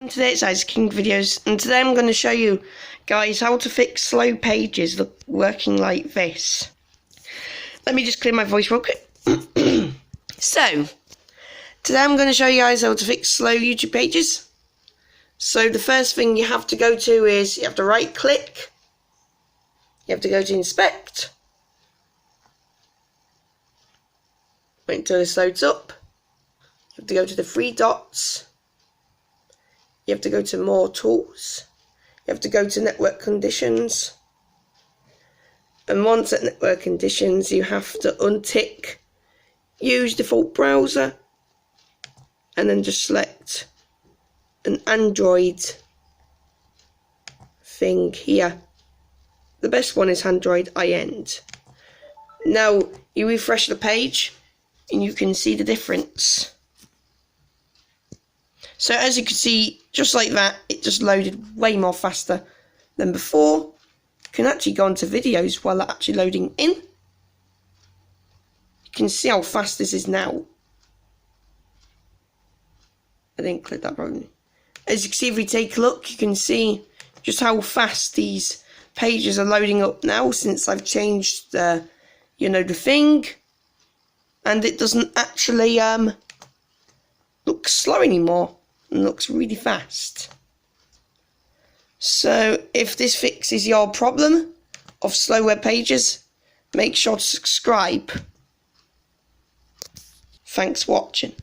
Today it's Isaac King Videos, and today I'm going to show you guys how to fix slow pages working like this. Let me just clear my voice real quick. So, today I'm going to show you guys how to fix slow YouTube pages. So the first thing you have to go to is, you have to right click, you have to go to inspect, wait until this loads up, you have to go to the three dots, you have to go to more tools, you have to go to network conditions, and once at network conditions you have to untick use default browser and then just select an Android thing here. The best one is Android iEnd. Now you refresh the page and you can see the difference. So as you can see, just like that, it just loaded way more faster than before. You can actually go into videos while they're actually loading in. You can see how fast this is now. I didn't click that button. As you can see, if we take a look, you can see just how fast these pages are loading up now since I've changed the, the thing. And it doesn't actually look slow anymore. And looks really fast. So if this fixes your problem of slow web pages, make sure to subscribe. Thanks for watching.